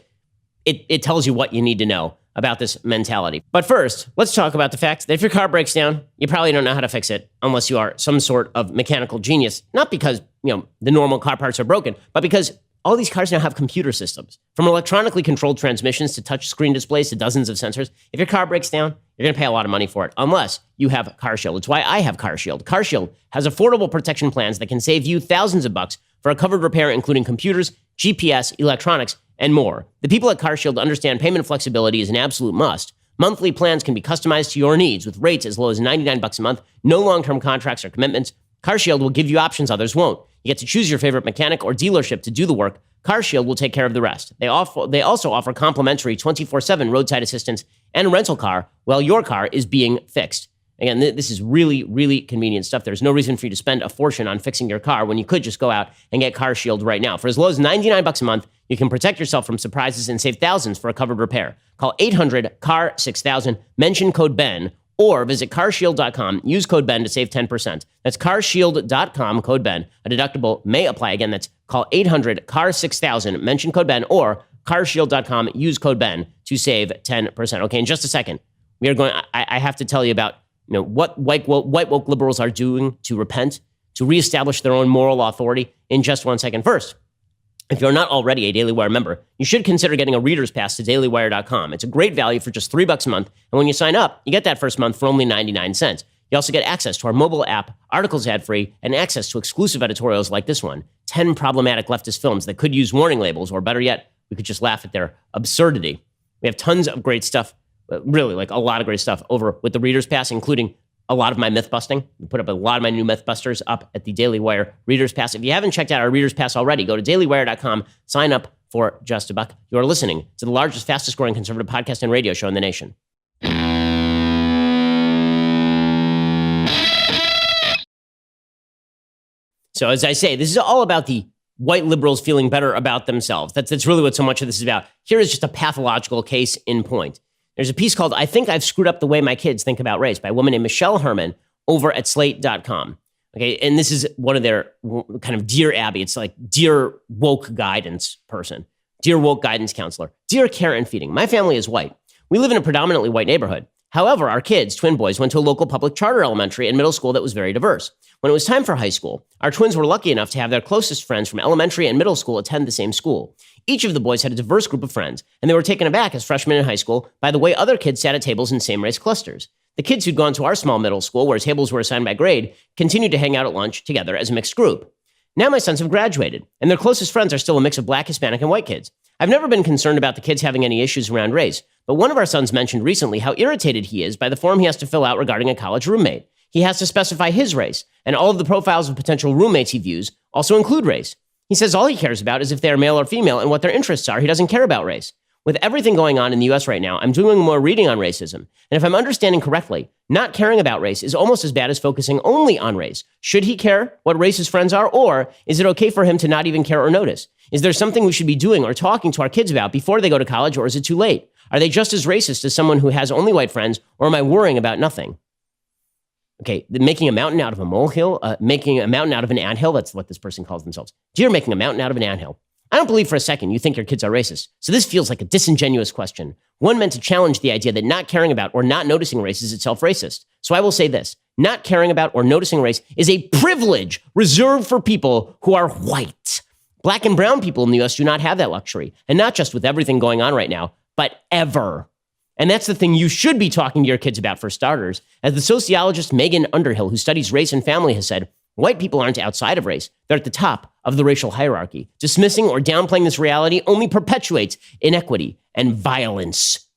it tells you what you need to know about this mentality. But first, let's talk about the fact that if your car breaks down, you probably don't know how to fix it unless you are some sort of mechanical genius. Not because, the normal car parts are broken, but because all these cars now have computer systems, from electronically controlled transmissions to touch screen displays to dozens of sensors. If your car breaks down, you're going to pay a lot of money for it, unless you have CarShield. It's why I have CarShield. CarShield has affordable protection plans that can save you thousands of bucks for a covered repair, including computers, GPS, electronics, and more. The people at CarShield understand payment flexibility is an absolute must. Monthly plans can be customized to your needs with rates as low as 99 bucks a month, no long-term contracts or commitments. CarShield will give you options others won't. You get to choose your favorite mechanic or dealership to do the work. CarShield will take care of the rest. They also offer complimentary 24/7 roadside assistance and a rental car while your car is being fixed. Again, this is really convenient stuff. There's no reason for you to spend a fortune on fixing your car when you could just go out and get CarShield right now. For as low as 99 bucks a month, you can protect yourself from surprises and save thousands for a covered repair. Call 800-CAR-6000, mention code BEN, or visit carshield.com. Use code BEN to save 10%. That's carshield.com, code BEN. A deductible may apply. Again, that's call 800-CAR-6000, mention code BEN, or carshield.com, use code BEN to save 10%. Okay, in just a second, we are going. I have to tell you about what white woke liberals are doing to repent, to reestablish their own moral authority in just 1 second. First, if you're not already a Daily Wire member, you should consider getting a reader's pass to dailywire.com. It's a great value for just $3 a month. And when you sign up, you get that first month for only 99 cents. You also get access to our mobile app, articles ad-free, and access to exclusive editorials like this one, 10 problematic leftist films that could use warning labels, or better yet, we could just laugh at their absurdity. We have tons of great stuff, really like a lot of great stuff over with the reader's pass, including a lot of my myth busting. We put up a lot of my new myth busters up at the Daily Wire Reader's Pass. If you haven't checked out our Reader's Pass already, go to dailywire.com, sign up for just $1. You are listening to the largest, fastest growing conservative podcast and radio show in the nation. So as I say, this is all about the white liberals feeling better about themselves. That's really what so much of this is about. Here is just a pathological case in point. There's a piece called I Think I've Screwed Up the Way My Kids Think About Race by a woman named Michelle Herman over at slate.com. Okay, and this is one of their kind of Dear Abby. It's like Dear Woke Guidance person, Dear Woke Guidance Counselor, Dear Care and Feeding. My family is white. We live in a predominantly white neighborhood. However, our kids, twin boys, went to a local public charter elementary and middle school that was very diverse. When it was time for high school, our twins were lucky enough to have their closest friends from elementary and middle school attend the same school. Each of the boys had a diverse group of friends, and they were taken aback as freshmen in high school by the way other kids sat at tables in same-race clusters. The kids who'd gone to our small middle school, where tables were assigned by grade, continued to hang out at lunch together as a mixed group. Now my sons have graduated, and their closest friends are still a mix of black, Hispanic, and white kids. I've never been concerned about the kids having any issues around race, but one of our sons mentioned recently how irritated he is by the form he has to fill out regarding a college roommate. He has to specify his race, and all of the profiles of potential roommates he views also include race. He says all he cares about is if they are male or female and what their interests are. He doesn't care about race. With everything going on in the US right now, I'm doing more reading on racism. And if I'm understanding correctly, not caring about race is almost as bad as focusing only on race. Should he care what race his friends are, or is it okay for him to not even care or notice? Is there something we should be doing or talking to our kids about before they go to college, or is it too late? Are they just as racist as someone who has only white friends, or am I worrying about nothing? Okay, making a mountain out of a molehill, making a mountain out of an anthill, that's what this person calls themselves. Dear, making a mountain out of an anthill. I don't believe for a second you think your kids are racist. So this feels like a disingenuous question, one meant to challenge the idea that not caring about or not noticing race is itself racist. So I will say this, not caring about or noticing race is a privilege reserved for people who are white. Black and brown people in the US do not have that luxury, and not just with everything going on right now, but ever. And that's the thing you should be talking to your kids about for starters. As the sociologist Megan Underhill, who studies race and family, has said, white people aren't outside of race. They're at the top of the racial hierarchy. Dismissing or downplaying this reality only perpetuates inequity and violence.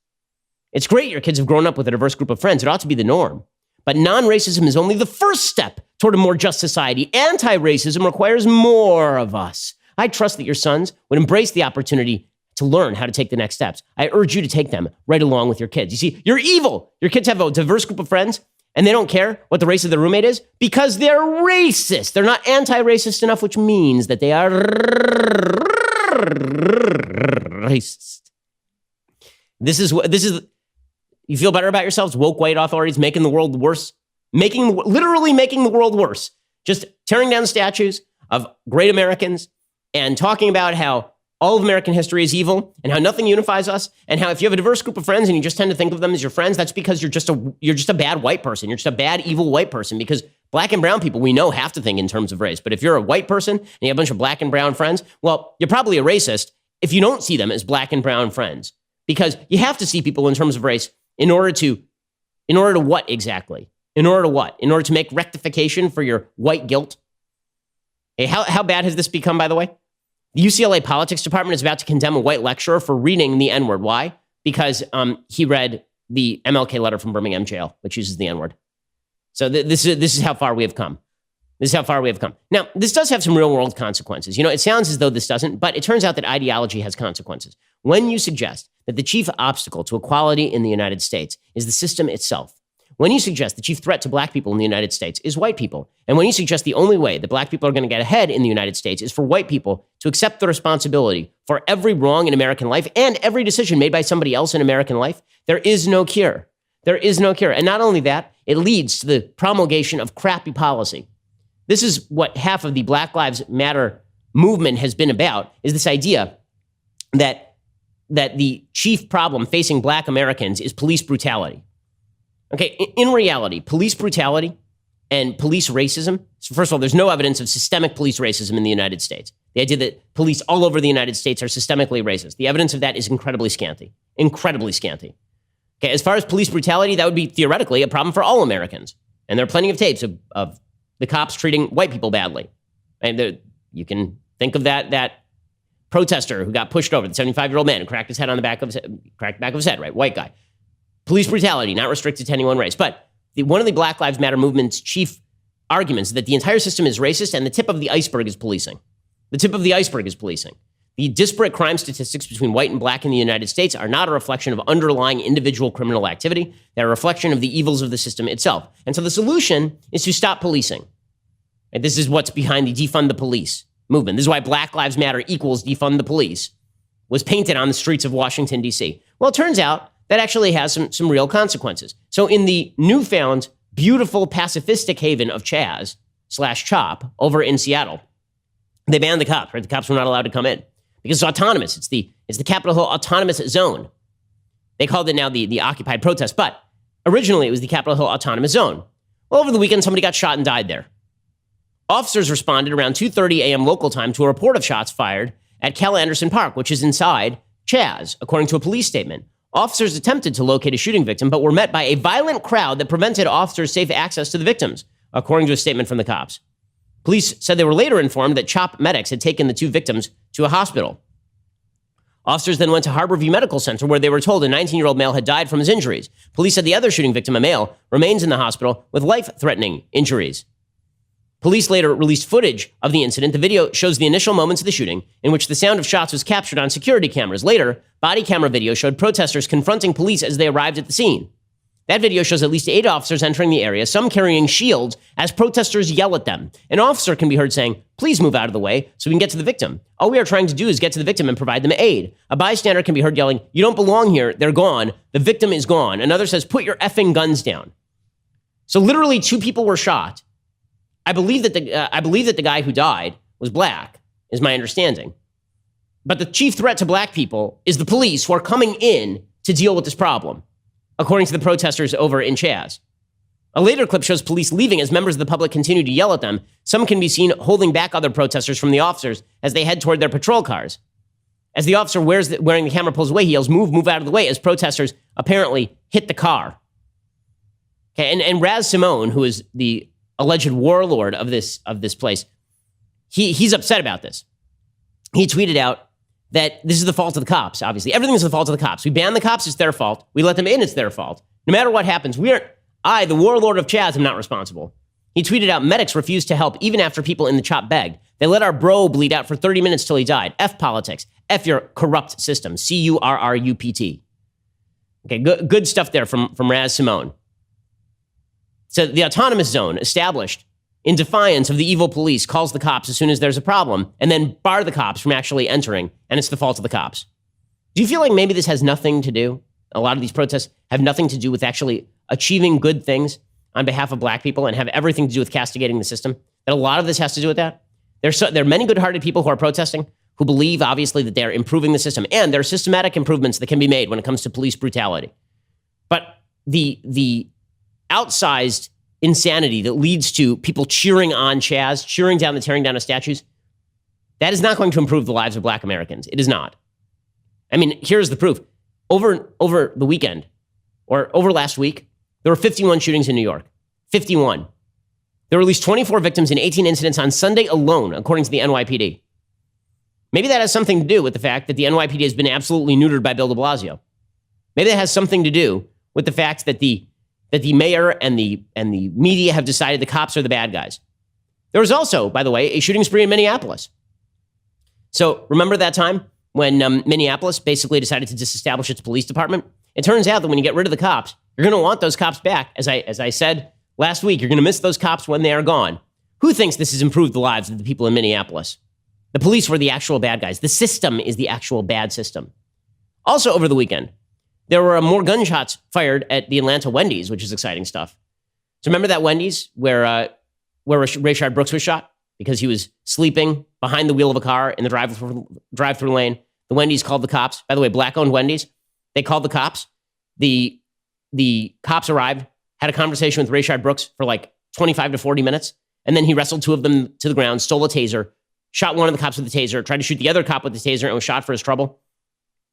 It's great your kids have grown up with a diverse group of friends. It ought to be the norm. But non-racism is only the first step toward a more just society. Anti-racism requires more of us. I trust that your sons would embrace the opportunity to learn how to take the next steps. I urge you to take them right along with your kids. You see, you're evil. Your kids have a diverse group of friends, and they don't care what the race of their roommate is because they're racist. They're not anti-racist enough, which means that they are racist. This is, you feel better about yourselves? Woke white authorities making the world worse? Literally making the world worse. Just tearing down statues of great Americans and talking about how all of American history is evil and how nothing unifies us, and how if you have a diverse group of friends and you just tend to think of them as your friends, that's because you're just a bad white person. You're just a bad, evil white person, because black and brown people, we know, have to think in terms of race. But if you're a white person and you have a bunch of black and brown friends, well, you're probably a racist if you don't see them as black and brown friends, because you have to see people in terms of race in order to what exactly? In order to what? In order to make rectification for your white guilt? Hey, how bad has this become, by the way? The UCLA politics department is about to condemn a white lecturer for reading the N-word. Why? Because he read the MLK letter from Birmingham jail, which uses the N-word. So this is how far we have come. This is how far we have come. Now, this does have some real-world consequences. You know, it sounds as though this doesn't, but it turns out that ideology has consequences. When you suggest that the chief obstacle to equality in the United States is the system itself, when you suggest the chief threat to black people in the United States is white people, and when you suggest the only way that black people are going to get ahead in the United States is for white people to accept the responsibility for every wrong in American life and every decision made by somebody else in American life, there is no cure. There is no cure. And not only that, it leads to the promulgation of crappy policy. This is what half of the Black Lives Matter movement has been about, is this idea that the chief problem facing black Americans is police brutality. Okay, in reality, police brutality and police racism, so first of all, there's no evidence of systemic police racism in the United States. The idea that police all over the United States are systemically racist, the evidence of that is incredibly scanty. Incredibly scanty. Okay, as far as police brutality, that would be theoretically a problem for all Americans. And there are plenty of tapes of the cops treating white people badly. And you can think of that protester who got pushed over, the 75-year-old man who cracked his head on the back of his head, right? White guy. Police brutality, not restricted to any one race. But one of the Black Lives Matter movement's chief arguments is that the entire system is racist and the tip of the iceberg is policing. The tip of the iceberg is policing. The disparate crime statistics between white and black in the United States are not a reflection of underlying individual criminal activity. They're a reflection of the evils of the system itself. And so the solution is to stop policing. And this is what's behind the defund the police movement. This is why Black Lives Matter equals defund the police was painted on the streets of Washington, D.C. Well, it turns out that actually has some real consequences. So in the newfound, beautiful, pacifistic haven of Chaz, Chop over in Seattle. They banned the cops, right? The cops were not allowed to come in because it's autonomous. It's the Capitol Hill Autonomous Zone. They called it now the Occupied Protest, but originally it was the Capitol Hill Autonomous Zone. Well, over the weekend, somebody got shot and died there. Officers responded around 2:30 a.m. local time to a report of shots fired at Cal Anderson Park, which is inside Chaz, according to a police statement. Officers attempted to locate a shooting victim, but were met by a violent crowd that prevented officers safe access to the victims, according to a statement from the cops. Police said they were later informed that CHOP medics had taken the two victims to a hospital. Officers then went to Harborview Medical Center, where they were told a 19-year-old male had died from his injuries. Police said the other shooting victim, a male, remains in the hospital with life-threatening injuries. Police later released footage of the incident. The video shows the initial moments of the shooting, in which the sound of shots was captured on security cameras. Later, body camera video showed protesters confronting police as they arrived at the scene. That video shows at least 8 officers entering the area, some carrying shields, as protesters yell at them. An officer can be heard saying, "Please move out of the way so we can get to the victim. All we are trying to do is get to the victim and provide them aid." A bystander can be heard yelling, "You don't belong here. They're gone. The victim is gone." Another says, "Put your effing guns down." So literally 2 people were shot. I believe that the guy who died was black, is my understanding. But the chief threat to black people is the police, who are coming in to deal with this problem, according to the protesters over in Chaz. A later clip shows police leaving as members of the public continue to yell at them. Some can be seen holding back other protesters from the officers as they head toward their patrol cars. As the officer wearing the camera pulls away, he yells, move out of the way," as protesters apparently hit the car. Okay, and Raz Simone, who is the alleged warlord of this place, he's upset about this. He tweeted out that this is the fault of the cops, obviously. Everything is the fault of the cops. We ban the cops, it's their fault. We let them in, it's their fault. No matter what happens, I, the warlord of Chaz, am not responsible. He tweeted out, "Medics refused to help even after people in the CHOP begged. They let our bro bleed out for 30 minutes till he died. F politics. F your corrupt system. CURRUPT." Okay, good stuff there from Raz Simone. So the autonomous zone, established in defiance of the evil police, calls the cops as soon as there's a problem and then bar the cops from actually entering, and it's the fault of the cops. Do you feel like maybe this has nothing to do, a lot of these protests have nothing to do with actually achieving good things on behalf of black people and have everything to do with castigating the system? That a lot of this has to do with that? There are many good-hearted people who are protesting who believe, obviously, that they're improving the system, and there are systematic improvements that can be made when it comes to police brutality. But the outsized insanity that leads to people cheering on Chaz, cheering down the tearing down of statues, that is not going to improve the lives of black Americans. It is not. I mean, here's the proof. Over the weekend, or over last week, there were 51 shootings in New York. 51. There were at least 24 victims in 18 incidents on Sunday alone, according to the NYPD. Maybe that has something to do with the fact that the NYPD has been absolutely neutered by Bill de Blasio. Maybe that has something to do with the fact that the mayor and the media have decided the cops are the bad guys. There was also, by the way, a shooting spree in Minneapolis. So remember that time when Minneapolis basically decided to disestablish its police department? It turns out that when you get rid of the cops, you're going to want those cops back. As I said last week, you're going to miss those cops when they are gone. Who thinks this has improved the lives of the people in Minneapolis? The police were the actual bad guys. The system is the actual bad system. Also over the weekend, there were more gunshots fired at the Atlanta Wendy's, which is exciting stuff. So remember that Wendy's where Rayshard Brooks was shot because he was sleeping behind the wheel of a car in the drive-through lane? The Wendy's called the cops. By the way, black-owned Wendy's. They called the cops. The cops arrived, had a conversation with Rayshard Brooks for like 25 to 40 minutes, and then he wrestled 2 of them to the ground, stole a taser, shot one of the cops with the taser, tried to shoot the other cop with the taser, and was shot for his trouble.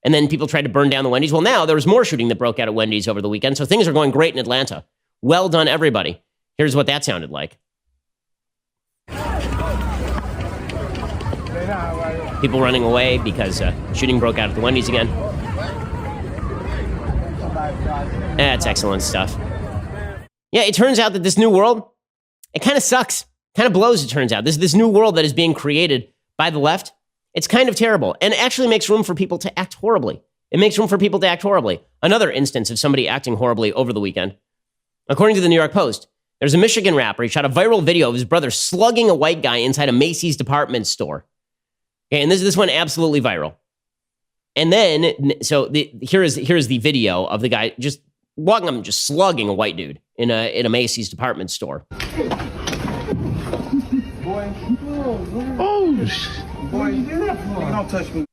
And then people tried to burn down the Wendy's. Well, now there was more shooting that broke out at Wendy's over the weekend, so things are going great in Atlanta. Well done, everybody. Here's what that sounded like. People running away because shooting broke out at the Wendy's again. That's excellent stuff. Yeah, it turns out that this new world, it kind of sucks. Kind of blows, it turns out. This new world that is being created by the left, it's kind of terrible, and it actually makes room for people to act horribly. It makes room for people to act horribly. Another instance of somebody acting horribly over the weekend. According to the New York Post, there's a Michigan rapper. He shot a viral video of his brother slugging a white guy inside a Macy's department store. Okay, and this went absolutely viral. And then, here is the video of the guy just walking up and just slugging a white dude in a Macy's department store. Oh, shit. Boy, you do that for? Don't touch me.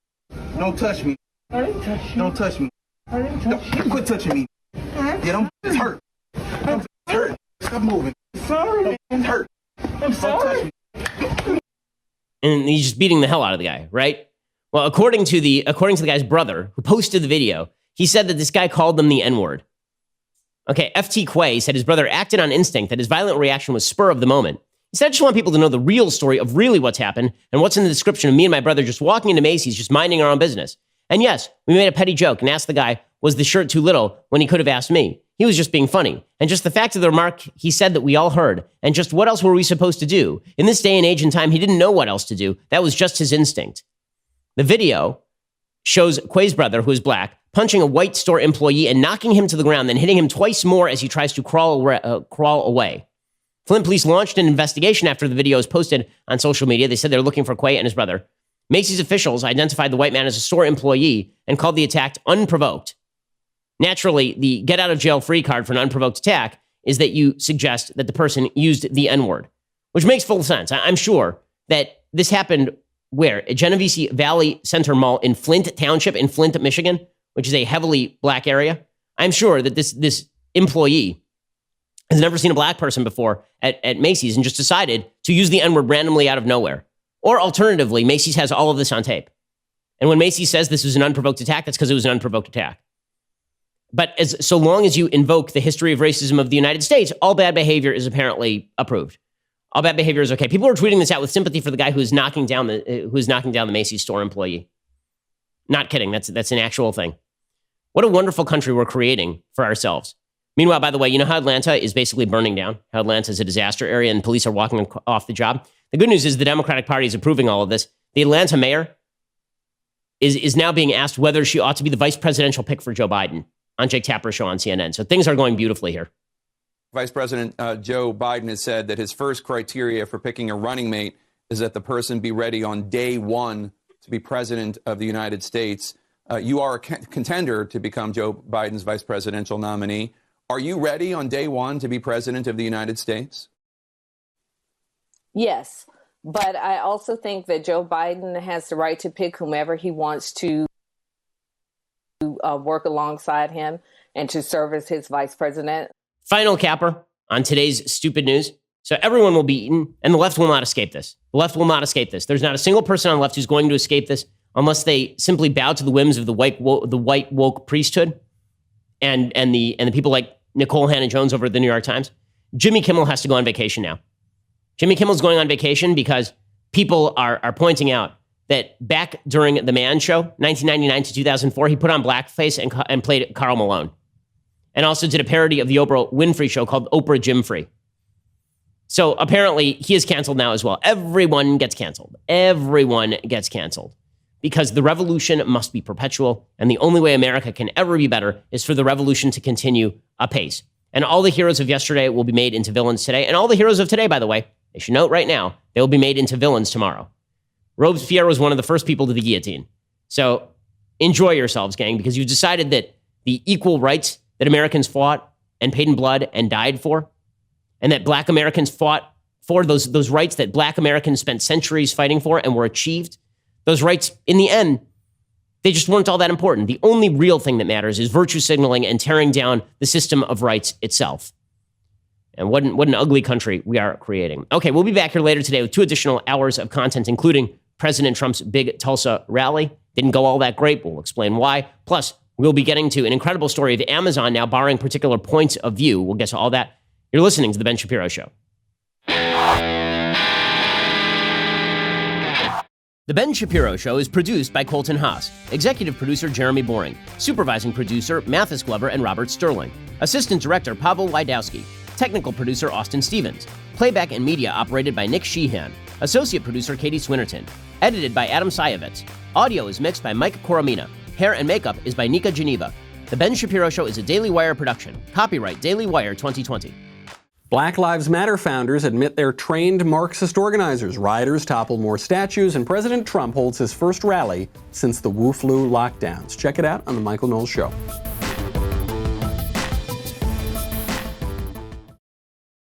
Don't touch me. I didn't touch you. Don't touch me. I didn't touch you. Quit touching me. Yeah, them it's hurt. Them hurt. Stop moving. Sorry. It's hurt. I'm sorry. And he's just beating the hell out of the guy, right? Well, according to the guy's brother who posted the video, he said that this guy called them the N-word. Okay, FT Quay said his brother acted on instinct, that his violent reaction was spur of the moment. He said, I just want people to know the real story of really what's happened and what's in the description of me and my brother just walking into Macy's, just minding our own business. And yes, we made a petty joke and asked the guy, was the shirt too little, when he could have asked me. He was just being funny. And just the fact of the remark he said that we all heard, and just what else were we supposed to do? In this day and age and time, he didn't know what else to do. That was just his instinct. The video shows Quay's brother, who is black, punching a white store employee and knocking him to the ground, then hitting him twice more as he tries to crawl away. Flint police launched an investigation after the video was posted on social media. They said they're looking for Quay and his brother. Macy's officials identified the white man as a store employee and called the attack unprovoked. Naturally, the get-out-of-jail-free card for an unprovoked attack is that you suggest that the person used the N-word, which makes full sense. I'm sure that this happened where? At Genesee Valley Center Mall in Flint Township in Flint, Michigan, which is a heavily black area. I'm sure that this employee has never seen a black person before at Macy's and just decided to use the N-word randomly out of nowhere. Or alternatively, Macy's has all of this on tape. And when Macy's says this was an unprovoked attack, that's because it was an unprovoked attack. But so long as you invoke the history of racism of the United States, all bad behavior is apparently approved. All bad behavior is okay. People are tweeting this out with sympathy for the guy who is knocking down the Macy's store employee. Not kidding. That's an actual thing. What a wonderful country we're creating for ourselves. Meanwhile, by the way, you know how Atlanta is basically burning down? How Atlanta is a disaster area and police are walking off the job? The good news is the Democratic Party is approving all of this. The Atlanta mayor is now being asked whether she ought to be the vice presidential pick for Joe Biden on Jake Tapper's show on CNN. So things are going beautifully here. Vice President Joe Biden has said that his first criteria for picking a running mate is that the person be ready on day one to be president of the United States. You are a contender to become Joe Biden's vice presidential nominee. Are you ready on day one to be president of the United States? Yes, but I also think that Joe Biden has the right to pick whomever he wants to work alongside him and to serve as his vice president. Final capper on today's stupid news. So everyone will be eaten, and the left will not escape this. The left will not escape this. There's not a single person on the left who's going to escape this unless they simply bow to the whims of the white woke priesthood and the people like Nicole Hannah-Jones over at the New York Times. Jimmy Kimmel has to go on vacation now. Jimmy Kimmel's going on vacation because people are pointing out that back during The Man Show, 1999 to 2004, he put on blackface and played Karl Malone. And also did a parody of the Oprah Winfrey Show called Oprah Jimfrey. So apparently he is canceled now as well. Everyone gets canceled. Everyone gets canceled. Because the revolution must be perpetual, and the only way America can ever be better is for the revolution to continue apace. And all the heroes of yesterday will be made into villains today. And all the heroes of today, by the way, they should note right now, they will be made into villains tomorrow. Robespierre was one of the first people to the guillotine. So enjoy yourselves, gang, because you've decided that the equal rights that Americans fought and paid in blood and died for, and that black Americans fought for, those rights that black Americans spent centuries fighting for and were achieved, those rights, in the end, they just weren't all that important. The only real thing that matters is virtue signaling and tearing down the system of rights itself. And what an ugly country we are creating. Okay, we'll be back here later today with 2 additional hours of content, including President Trump's big Tulsa rally. Didn't go all that great, but we'll explain why. Plus, we'll be getting to an incredible story of Amazon now borrowing particular points of view. We'll get to all that. You're listening to The Ben Shapiro Show. The Ben Shapiro Show is produced by Colton Haas, executive producer Jeremy Boring, supervising producer Mathis Glover and Robert Sterling, assistant director Pavel Wydowski, technical producer Austin Stevens, playback and media operated by Nick Sheehan, associate producer Katie Swinnerton, edited by Adam Sayevitz. Audio is mixed by Mike Coromina. Hair and makeup is by Nika Geneva. The Ben Shapiro Show is a Daily Wire production. Copyright Daily Wire 2020. Black Lives Matter founders admit they're trained Marxist organizers. Rioters topple more statues, and President Trump holds his first rally since the Wu flu lockdowns. Check it out on The Michael Knowles Show.